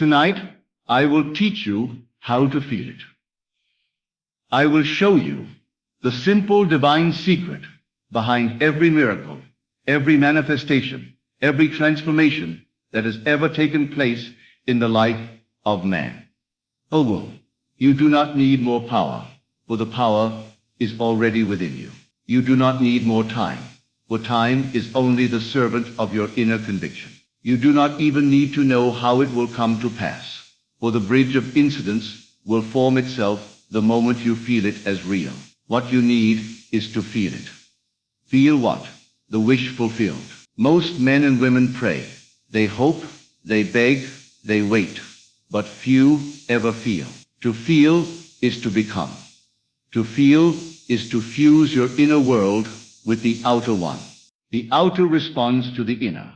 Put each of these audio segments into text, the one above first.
Tonight, I will teach you how to feel it. I will show you the simple divine secret behind every miracle, every manifestation, every transformation that has ever taken place in the life of man. Oh, woman, you do not need more power, for the power is already within you. You do not need more time, for time is only the servant of your inner conviction. You do not even need to know how it will come to pass, for the bridge of incidents will form itself the moment you feel it as real. What you need is to feel it. Feel what? The wish fulfilled. Most men and women pray. They hope, they beg, they wait, but few ever feel. To feel is to become. To feel is to fuse your inner world with the outer one. The outer responds to the inner,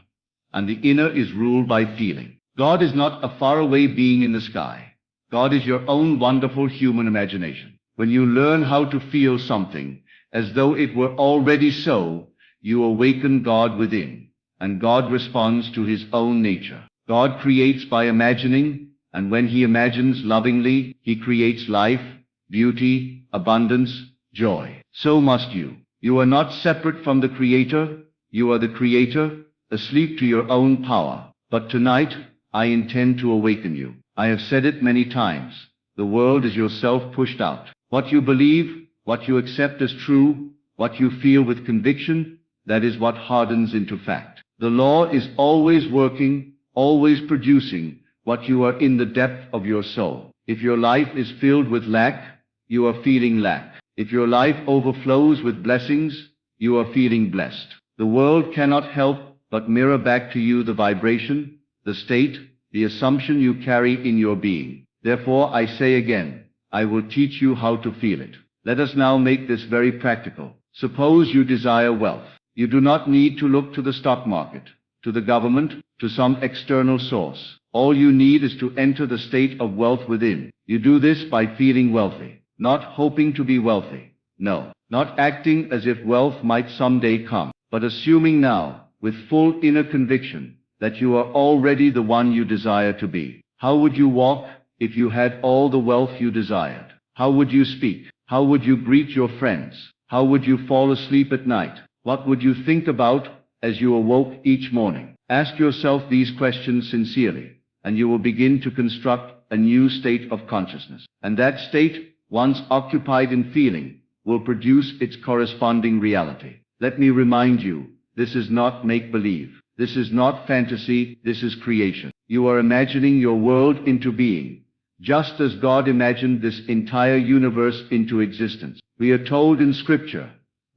and the inner is ruled by feeling. God is not a faraway being in the sky. God is your own wonderful human imagination. When you learn how to feel something as though it were already so, you awaken God within, and God responds to his own nature. God creates by imagining, and when he imagines lovingly, he creates life, beauty, abundance, joy. So must you. You are not separate from the Creator. You are the Creator, asleep to your own power. But tonight, I intend to awaken you. I have said it many times. The world is yourself pushed out. What you believe, what you accept as true, what you feel with conviction, that is what hardens into fact. The law is always working, always producing what you are in the depth of your soul. If your life is filled with lack, you are feeling lack. If your life overflows with blessings, you are feeling blessed. The world cannot help but mirror back to you the vibration, the state, the assumption you carry in your being. Therefore, I say again, I will teach you how to feel it. Let us now make this very practical. Suppose you desire wealth. You do not need to look to the stock market, to the government, to some external source. All you need is to enter the state of wealth within. You do this by feeling wealthy, not hoping to be wealthy. No, not acting as if wealth might someday come, but assuming now, with full inner conviction, that you are already the one you desire to be. How would you walk if you had all the wealth you desired? How would you speak? How would you greet your friends? How would you fall asleep at night? What would you think about as you awoke each morning? Ask yourself these questions sincerely, and you will begin to construct a new state of consciousness. And that state, once occupied in feeling, will produce its corresponding reality. Let me remind you, this is not make-believe. This is not fantasy, this is creation. You are imagining your world into being, just as God imagined this entire universe into existence. We are told in Scripture,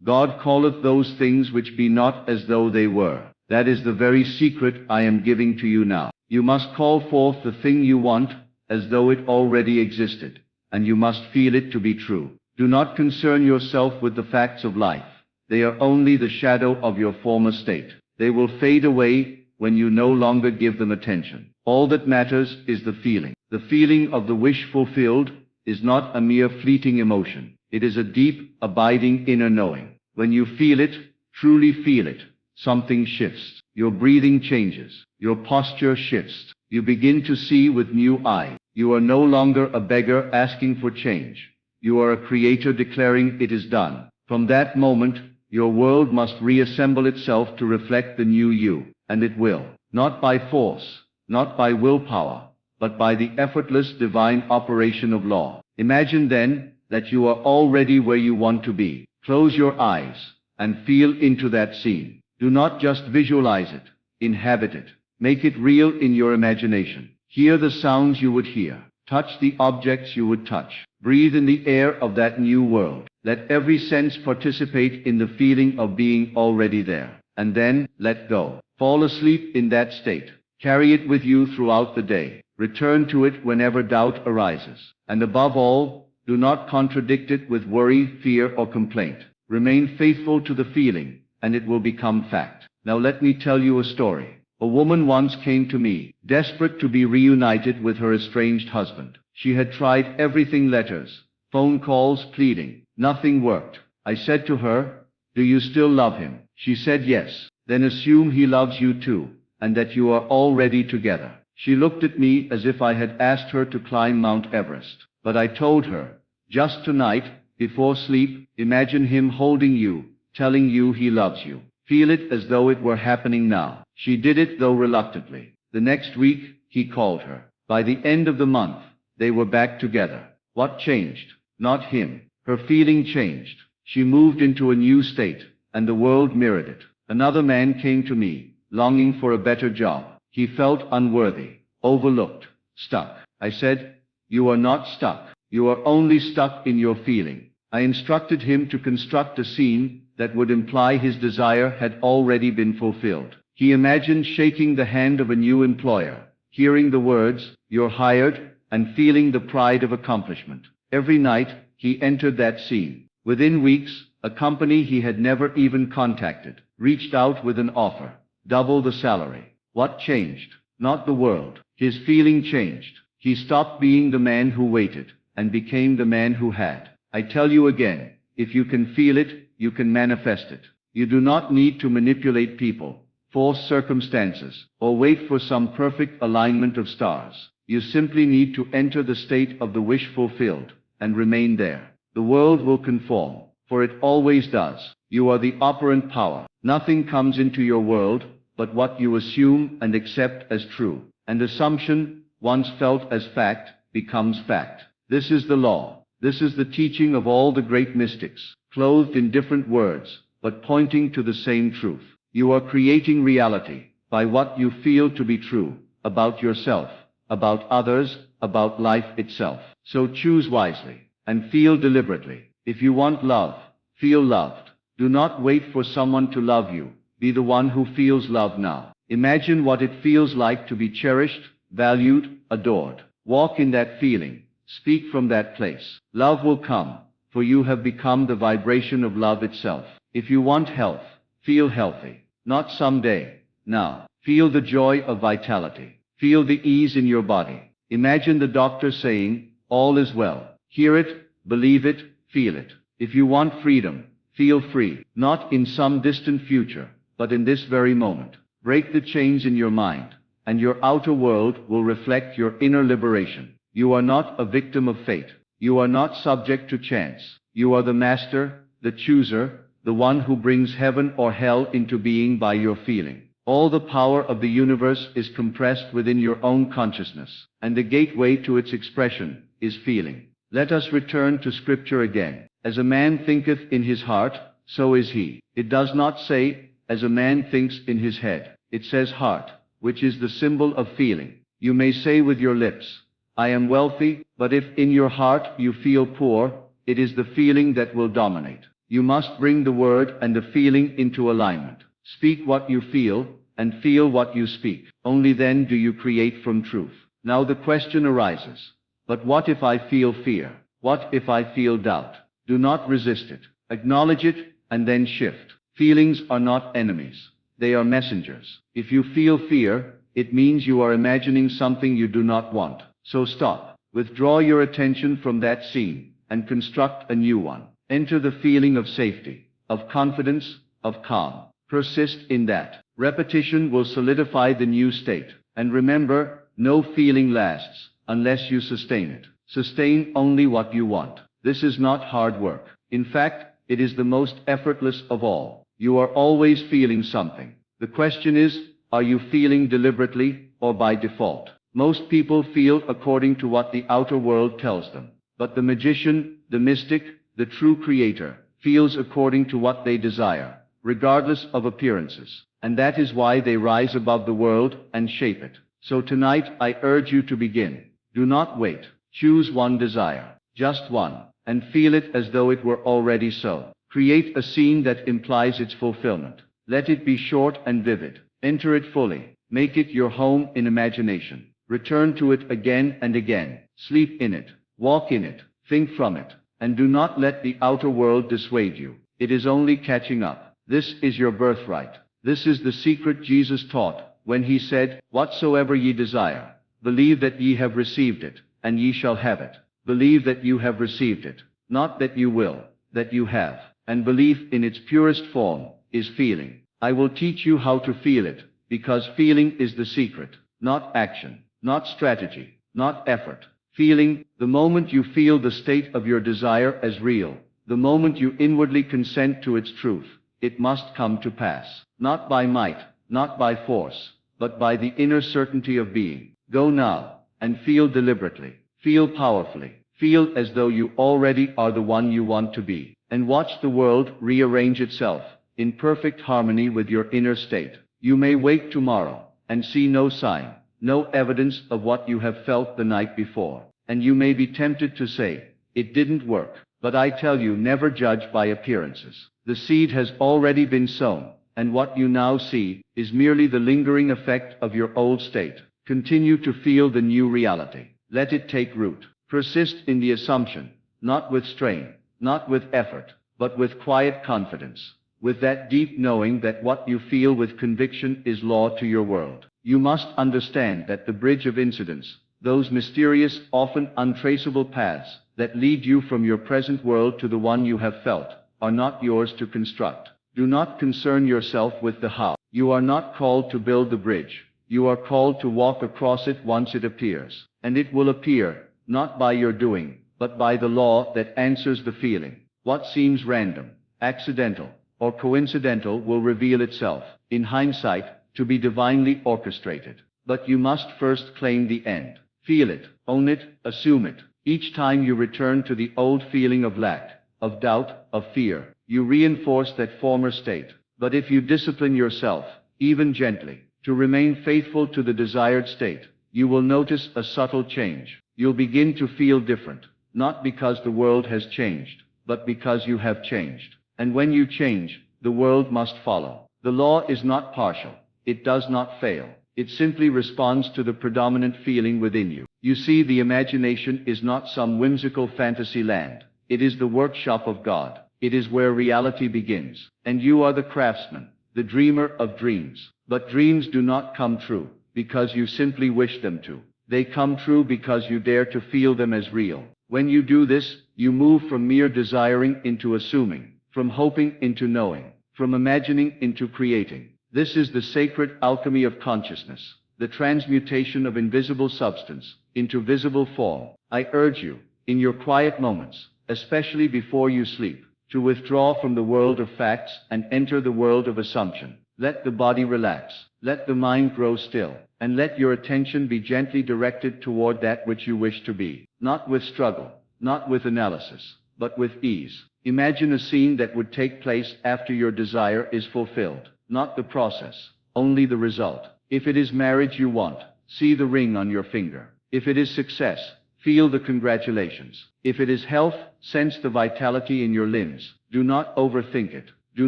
God calleth those things which be not as though they were. That is the very secret I am giving to you now. You must call forth the thing you want as though it already existed, and you must feel it to be true. Do not concern yourself with the facts of life. They are only the shadow of your former state. They will fade away when you no longer give them attention. All that matters is the feeling. The feeling of the wish fulfilled is not a mere fleeting emotion. It is a deep, abiding inner knowing. When you feel it, truly feel it, something shifts. Your breathing changes. Your posture shifts. You begin to see with new eyes. You are no longer a beggar asking for change. You are a creator declaring it is done. From that moment, your world must reassemble itself to reflect the new you, and it will. Not by force, not by willpower, but by the effortless divine operation of law. Imagine then that you are already where you want to be. Close your eyes and feel into that scene. Do not just visualize it, inhabit it. Make it real in your imagination. Hear the sounds you would hear. Touch the objects you would touch. Breathe in the air of that new world. Let every sense participate in the feeling of being already there. And then, let go. Fall asleep in that state. Carry it with you throughout the day. Return to it whenever doubt arises. And above all, do not contradict it with worry, fear, or complaint. Remain faithful to the feeling, and it will become fact. Now let me tell you a story. A woman once came to me, desperate to be reunited with her estranged husband. She had tried everything: letters, phone calls, pleading. Nothing worked. I said to her, "Do you still love him?" She said yes. "Then assume he loves you too, and that you are already together." She looked at me as if I had asked her to climb Mount Everest. But I told her, just tonight, before sleep, imagine him holding you, telling you he loves you. Feel it as though it were happening now. She did it, though reluctantly. The next week, he called her. By the end of the month, they were back together. What changed? Not him. Her feeling changed. She moved into a new state, and the world mirrored it. Another man came to me, longing for a better job. He felt unworthy, overlooked, stuck. I said, "You are not stuck. You are only stuck in your feeling." I instructed him to construct a scene that would imply his desire had already been fulfilled. He imagined shaking the hand of a new employer, hearing the words, "You're hired," and feeling the pride of accomplishment. Every night, he entered that scene. Within weeks, a company he had never even contacted reached out with an offer, double the salary. What changed? Not the world. His feeling changed. He stopped being the man who waited, and became the man who had. I tell you again, if you can feel it, you can manifest it. You do not need to manipulate people, force circumstances, or wait for some perfect alignment of stars. You simply need to enter the state of the wish fulfilled, and remain there. The world will conform, for it always does. You are the operant power. Nothing comes into your world but what you assume and accept as true. And assumption, once felt as fact, becomes fact. This is the law. This is the teaching of all the great mystics, clothed in different words, but pointing to the same truth. You are creating reality by what you feel to be true about yourself, about others, about life itself. So choose wisely and feel deliberately. If you want love, feel loved. Do not wait for someone to love you. Be the one who feels love now. Imagine what it feels like to be cherished, valued, adored. Walk in that feeling. Speak from that place. Love will come, for you have become the vibration of love itself. If you want health, feel healthy. Not someday, now. Feel the joy of vitality. Feel the ease in your body. Imagine the doctor saying, "All is well." Hear it, believe it, feel it. If you want freedom, feel free. Not in some distant future, but in this very moment. Break the chains in your mind, and your outer world will reflect your inner liberation. You are not a victim of fate. You are not subject to chance. You are the master, the chooser, the one who brings heaven or hell into being by your feeling. All the power of the universe is compressed within your own consciousness, and the gateway to its expression is feeling. Let us return to Scripture again. As a man thinketh in his heart, so is he. It does not say, as a man thinks in his head. It says heart, which is the symbol of feeling. You may say with your lips, "I am wealthy," but if in your heart you feel poor, it is the feeling that will dominate. You must bring the word and the feeling into alignment. Speak what you feel, and feel what you speak. Only then do you create from truth. Now the question arises, but what if I feel fear? What if I feel doubt? Do not resist it. Acknowledge it, and then shift. Feelings are not enemies. They are messengers. If you feel fear, it means you are imagining something you do not want. So stop. Withdraw your attention from that scene, and construct a new one. Enter the feeling of safety, of confidence, of calm. Persist in that. Repetition will solidify the new state. And remember, no feeling lasts unless you sustain it. Sustain only what you want. This is not hard work. In fact, it is the most effortless of all. You are always feeling something. The question is, are you feeling deliberately or by default? Most people feel according to what the outer world tells them. But the magician, the mystic, the true creator, feels according to what they desire, regardless of appearances. And that is why they rise above the world and shape it. So tonight I urge you to begin. Do not wait. Choose one desire, just one, and feel it as though it were already so. Create a scene that implies its fulfillment. Let it be short and vivid. Enter it fully. Make it your home in imagination. Return to it again and again. Sleep in it. Walk in it. Think from it. And do not let the outer world dissuade you. It is only catching up. This is your birthright. This is the secret Jesus taught when he said, "Whatsoever ye desire, believe that ye have received it, and ye shall have it." Believe that you have received it. Not that you will, that you have. And belief in its purest form is feeling. I will teach you how to feel it, because feeling is the secret, not action. not strategy, not effort. Feeling, the moment you feel the state of your desire as real, the moment you inwardly consent to its truth, it must come to pass. Not by might, not by force, but by the inner certainty of being. Go now, and feel deliberately. Feel powerfully. Feel as though you already are the one you want to be. And watch the world rearrange itself, in perfect harmony with your inner state. You may wake tomorrow, and see no sign, no evidence of what you have felt the night before. And you may be tempted to say, it didn't work. But I tell you, never judge by appearances. The seed has already been sown, and what you now see is merely the lingering effect of your old state. Continue to feel the new reality. Let it take root. Persist in the assumption, not with strain, not with effort, but with quiet confidence, with that deep knowing that what you feel with conviction is law to your world. You must understand that the bridge of incidents, those mysterious, often untraceable paths that lead you from your present world to the one you have felt, are not yours to construct. Do not concern yourself with the how. You are not called to build the bridge. You are called to walk across it once it appears. And it will appear, not by your doing, but by the law that answers the feeling. What seems random, accidental, or coincidental will reveal itself, in hindsight, to be divinely orchestrated. But you must first claim the end. Feel it, own it, assume it. Each time you return to the old feeling of lack, of doubt, of fear, you reinforce that former state. But if you discipline yourself, even gently, to remain faithful to the desired state, you will notice a subtle change. You'll begin to feel different, not because the world has changed, but because you have changed. And when you change, the world must follow. The law is not partial. It does not fail. It simply responds to the predominant feeling within you. You see, the imagination is not some whimsical fantasy land. It is the workshop of God. It is where reality begins. And you are the craftsman, the dreamer of dreams. But dreams do not come true because you simply wish them to. They come true because you dare to feel them as real. When you do this, you move from mere desiring into assuming, from hoping into knowing, from imagining into creating. This is the sacred alchemy of consciousness, the transmutation of invisible substance into visible form. I urge you, in your quiet moments, especially before you sleep, to withdraw from the world of facts and enter the world of assumption. Let the body relax, let the mind grow still, and let your attention be gently directed toward that which you wish to be. Not with struggle, not with analysis, but with ease. Imagine a scene that would take place after your desire is fulfilled. Not the process, only the result. If it is marriage you want, see the ring on your finger. If it is success, feel the congratulations. If it is health, sense the vitality in your limbs. Do not overthink it. Do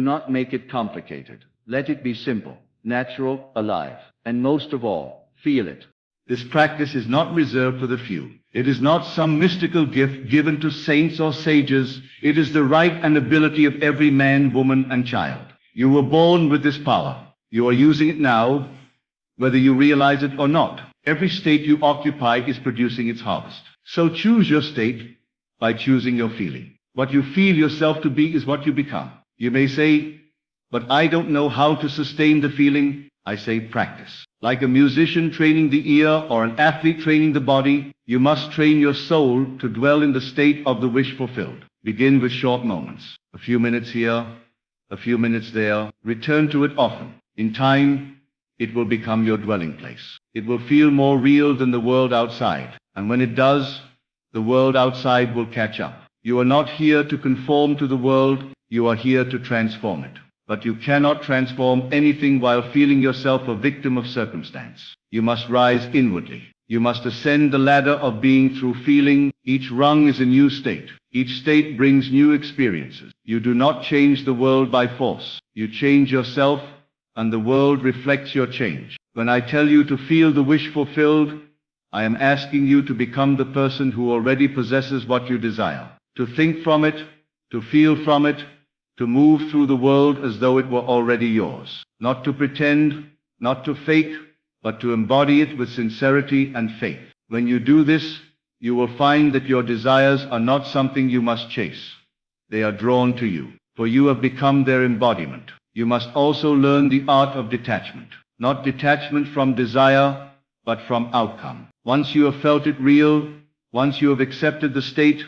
not make it complicated. Let it be simple, natural, alive. And most of all, feel it. This practice is not reserved for the few. It is not some mystical gift given to saints or sages. It is the right and ability of every man, woman, and child. You were born with this power. You are using it now, whether you realize it or not. Every state you occupy is producing its harvest. So choose your state by choosing your feeling. What you feel yourself to be is what you become. You may say, but I don't know how to sustain the feeling. I say practice. Like a musician training the ear or an athlete training the body, you must train your soul to dwell in the state of the wish fulfilled. Begin with short moments. A few minutes here, a few minutes there. Return to it often. In time, it will become your dwelling place. It will feel more real than the world outside. And when it does, the world outside will catch up. You are not here to conform to the world. You are here to transform it. But you cannot transform anything while feeling yourself a victim of circumstance. You must rise inwardly. You must ascend the ladder of being through feeling. Each rung is a new state. Each state brings new experiences. You do not change the world by force. You change yourself, and the world reflects your change. When I tell you to feel the wish fulfilled, I am asking you to become the person who already possesses what you desire. To think from it, to feel from it, to move through the world as though it were already yours. Not to pretend, not to fake, but to embody it with sincerity and faith. When you do this, you will find that your desires are not something you must chase. They are drawn to you, for you have become their embodiment. You must also learn the art of detachment. Not detachment from desire, but from outcome. Once you have felt it real, once you have accepted the state,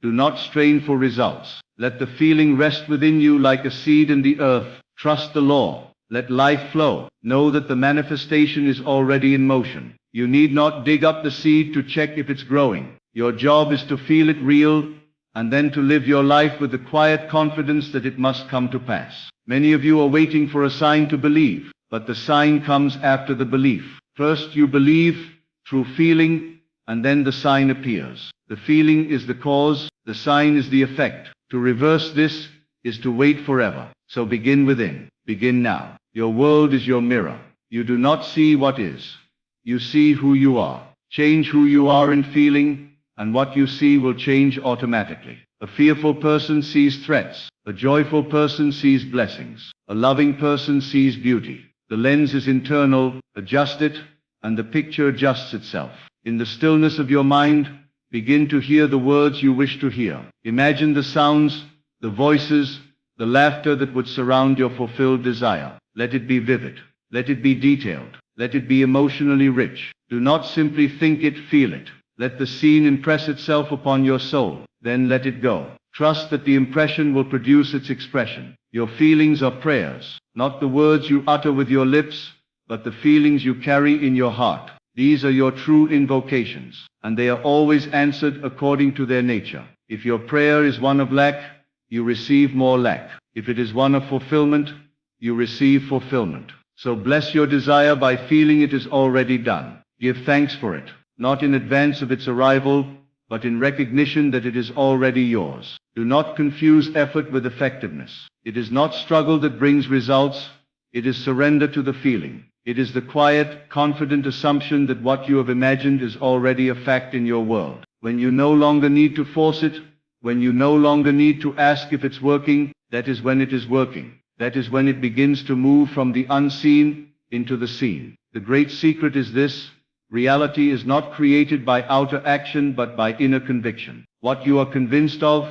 do not strain for results. Let the feeling rest within you like a seed in the earth. Trust the law. Let life flow. Know that the manifestation is already in motion. You need not dig up the seed to check if it's growing. Your job is to feel it real, and then to live your life with the quiet confidence that it must come to pass. Many of you are waiting for a sign to believe, but the sign comes after the belief. First you believe through feeling, and then the sign appears. The feeling is the cause, the sign is the effect. To reverse this is to wait forever. So begin within. Begin now. Your world is your mirror. You do not see what is. You see who you are. Change who you are in feeling, and what you see will change automatically. A fearful person sees threats. A joyful person sees blessings. A loving person sees beauty. The lens is internal. Adjust it, and the picture adjusts itself. In the stillness of your mind, begin to hear the words you wish to hear. Imagine the sounds, the voices, the laughter that would surround your fulfilled desire. Let it be vivid. Let it be detailed. Let it be emotionally rich. Do not simply think it, feel it. Let the scene impress itself upon your soul. Then let it go. Trust that the impression will produce its expression. Your feelings are prayers, not the words you utter with your lips, but the feelings you carry in your heart. These are your true invocations, and they are always answered according to their nature. If your prayer is one of lack, you receive more lack. If it is one of fulfillment, you receive fulfillment. So bless your desire by feeling it is already done. Give thanks for it, not in advance of its arrival, but in recognition that it is already yours. Do not confuse effort with effectiveness. It is not struggle that brings results, it is surrender to the feeling. It is the quiet, confident assumption that what you have imagined is already a fact in your world. When you no longer need to force it, when you no longer need to ask if it's working, that is when it is working. That is when it begins to move from the unseen into the seen. The great secret is this: reality is not created by outer action but by inner conviction. What you are convinced of,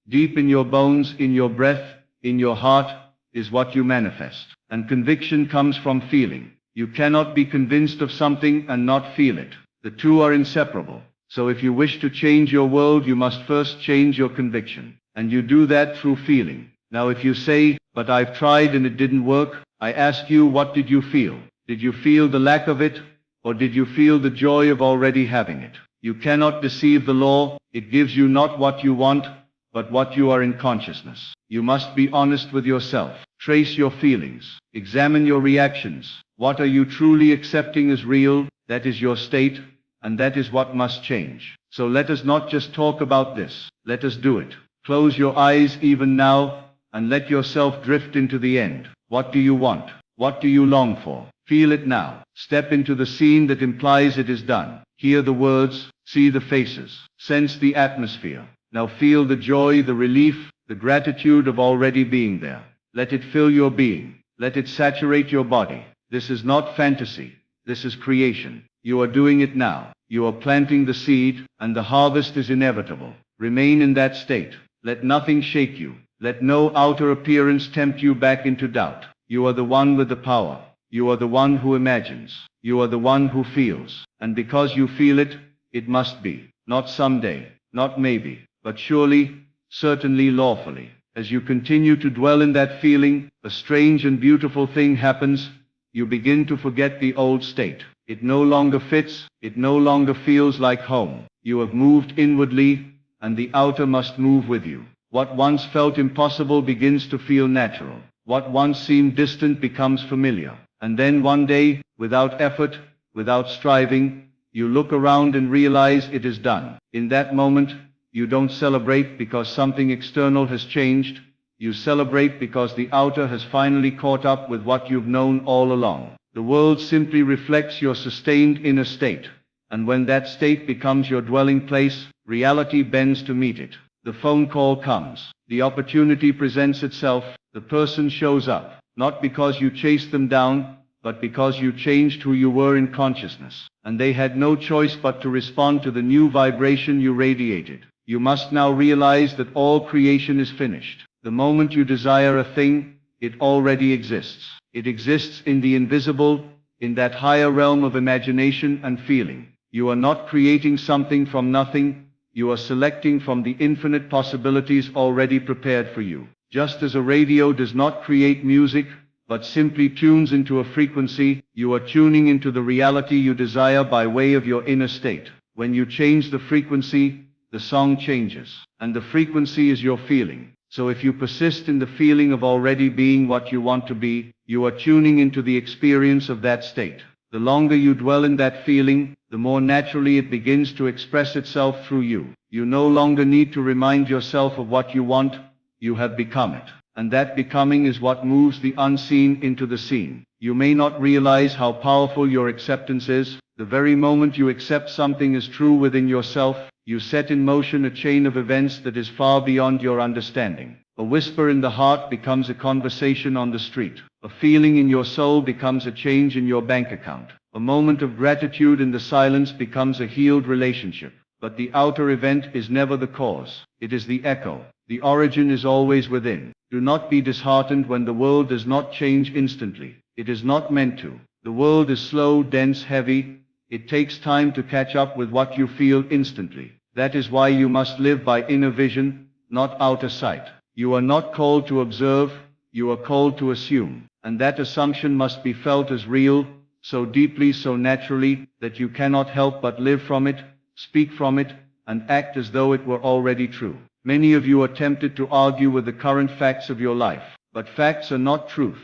deep in your bones, in your breath, in your heart, is what you manifest. And conviction comes from feeling. You cannot be convinced of something and not feel it. The two are inseparable. So if you wish to change your world, you must first change your conviction. And you do that through feeling. Now if you say, "But I've tried and it didn't work," I ask you, what did you feel? Did you feel the lack of it, or did you feel the joy of already having it? You cannot deceive the law. It gives you not what you want, but what you are in consciousness. You must be honest with yourself. Trace your feelings. Examine your reactions. What are you truly accepting as real? That is your state, and that is what must change. So let us not just talk about this. Let us do it. Close your eyes even now, and let yourself drift into the end. What do you want? What do you long for? Feel it now. Step into the scene that implies it is done. Hear the words, see the faces, sense the atmosphere. Now feel the joy, the relief, the gratitude of already being there. Let it fill your being. Let it saturate your body. This is not fantasy. This is creation. You are doing it now. You are planting the seed, and the harvest is inevitable. Remain in that state. Let nothing shake you. Let no outer appearance tempt you back into doubt. You are the one with the power. You are the one who imagines. You are the one who feels. And because you feel it, it must be. Not someday, not maybe, but surely, certainly, lawfully. As you continue to dwell in that feeling, a strange and beautiful thing happens. You begin to forget the old state. It no longer fits. It no longer feels like home. You have moved inwardly, and the outer must move with you. What once felt impossible begins to feel natural. What once seemed distant becomes familiar. And then one day, without effort, without striving, you look around and realize it is done. In that moment, you don't celebrate because something external has changed. You celebrate because the outer has finally caught up with what you've known all along. The world simply reflects your sustained inner state. And when that state becomes your dwelling place, reality bends to meet it. The phone call comes. The opportunity presents itself. The person shows up. Not because you chased them down, but because you changed who you were in consciousness. And they had no choice but to respond to the new vibration you radiated. You must now realize that all creation is finished. The moment you desire a thing, it already exists. It exists in the invisible, in that higher realm of imagination and feeling. You are not creating something from nothing, you are selecting from the infinite possibilities already prepared for you. Just as a radio does not create music, but simply tunes into a frequency, you are tuning into the reality you desire by way of your inner state. When you change the frequency, the song changes, and the frequency is your feeling. So if you persist in the feeling of already being what you want to be, you are tuning into the experience of that state. The longer you dwell in that feeling, the more naturally it begins to express itself through you. You no longer need to remind yourself of what you want, you have become it. And that becoming is what moves the unseen into the seen. You may not realize how powerful your acceptance is. The very moment you accept something as true within yourself, you set in motion a chain of events that is far beyond your understanding. A whisper in the heart becomes a conversation on the street. A feeling in your soul becomes a change in your bank account. A moment of gratitude in the silence becomes a healed relationship. But the outer event is never the cause. It is the echo. The origin is always within. Do not be disheartened when the world does not change instantly. It is not meant to. The world is slow, dense, heavy. It takes time to catch up with what you feel instantly. That is why you must live by inner vision, not outer sight. You are not called to observe, you are called to assume. And that assumption must be felt as real, so deeply, so naturally, that you cannot help but live from it, speak from it, and act as though it were already true. Many of you are tempted to argue with the current facts of your life. But facts are not truth.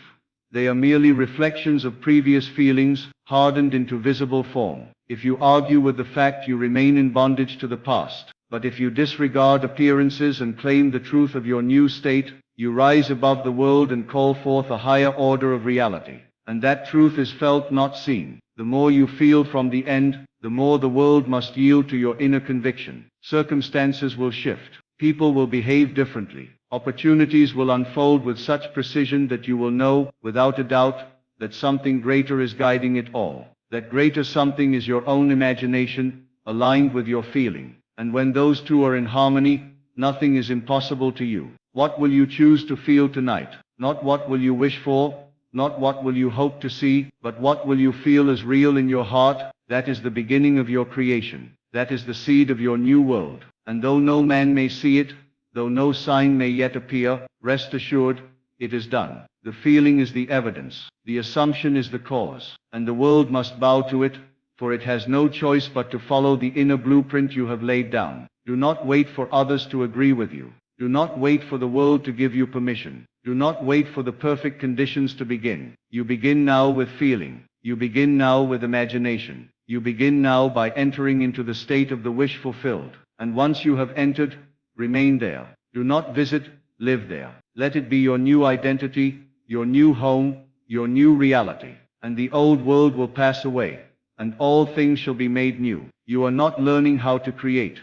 They are merely reflections of previous feelings, hardened into visible form. If you argue with the fact, you remain in bondage to the past. But if you disregard appearances and claim the truth of your new state, you rise above the world and call forth a higher order of reality. And that truth is felt, not seen. The more you feel from the end, the more the world must yield to your inner conviction. Circumstances will shift. People will behave differently. Opportunities will unfold with such precision that you will know, without a doubt, that something greater is guiding it all. That greater something is your own imagination, aligned with your feeling. And when those two are in harmony, nothing is impossible to you. What will you choose to feel tonight? Not what will you wish for, not what will you hope to see, but what will you feel is real in your heart. That is the beginning of your creation. That is the seed of your new world. And though no man may see it, though no sign may yet appear, rest assured, it is done. The feeling is the evidence. The assumption is the cause. And the world must bow to it, for it has no choice but to follow the inner blueprint you have laid down. Do not wait for others to agree with you. Do not wait for the world to give you permission. Do not wait for the perfect conditions to begin. You begin now with feeling. You begin now with imagination. You begin now by entering into the state of the wish fulfilled. And once you have entered, remain there. Do not visit, live there. Let it be your new identity, your new home, your new reality. And the old world will pass away, and all things shall be made new. You are not learning how to create.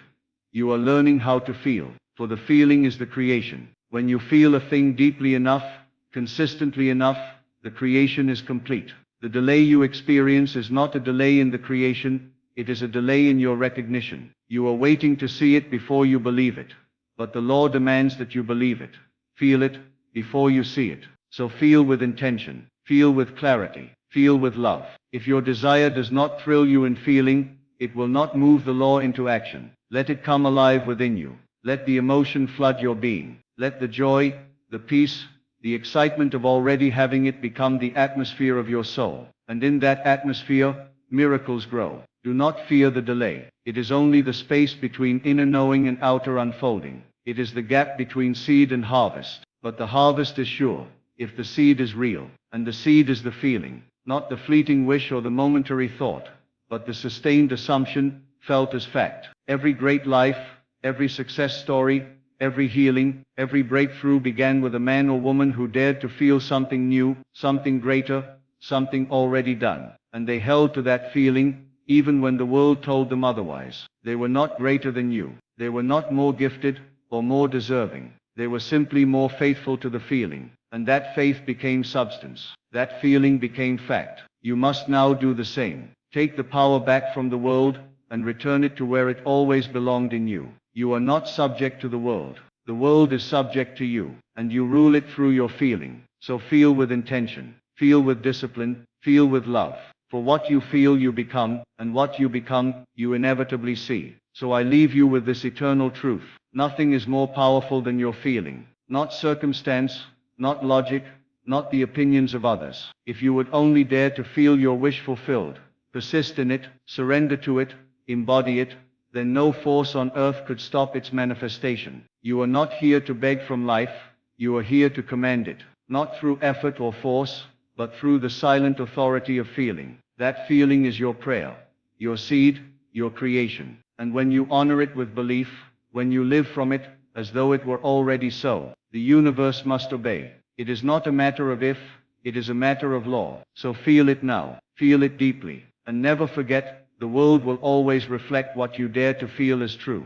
You are learning how to feel, for the feeling is the creation. When you feel a thing deeply enough, consistently enough, the creation is complete. The delay you experience is not a delay in the creation, it is a delay in your recognition. You are waiting to see it before you believe it. But the law demands that you believe it, feel it, before you see it. So feel with intention, feel with clarity, feel with love. If your desire does not thrill you in feeling, it will not move the law into action. Let it come alive within you. Let the emotion flood your being. Let the joy, the peace, the excitement of already having it become the atmosphere of your soul. And in that atmosphere, miracles grow. Do not fear the delay. It is only the space between inner knowing and outer unfolding. It is the gap between seed and harvest. But the harvest is sure, if the seed is real. And the seed is the feeling, not the fleeting wish or the momentary thought, but the sustained assumption, felt as fact. Every great life, every success story, every healing, every breakthrough began with a man or woman who dared to feel something new, something greater, something already done. And they held to that feeling, even when the world told them otherwise. They were not greater than you. They were not more gifted or more deserving. They were simply more faithful to the feeling. And that faith became substance. That feeling became fact. You must now do the same. Take the power back from the world and return it to where it always belonged in you. You are not subject to the world. The world is subject to you, and you rule it through your feeling. So feel with intention, feel with discipline, feel with love. For what you feel you become, and what you become, you inevitably see. So I leave you with this eternal truth. Nothing is more powerful than your feeling. Not circumstance, not logic, not the opinions of others. If you would only dare to feel your wish fulfilled, persist in it, surrender to it, embody it, then no force on earth could stop its manifestation. You are not here to beg from life, you are here to command it, not through effort or force, but through the silent authority of feeling. That feeling is your prayer, your seed, your creation. And when you honor it with belief, when you live from it, as though it were already so, the universe must obey. It is not a matter of if, it is a matter of law. So feel it now, feel it deeply, and never forget, the world will always reflect what you dare to feel as true.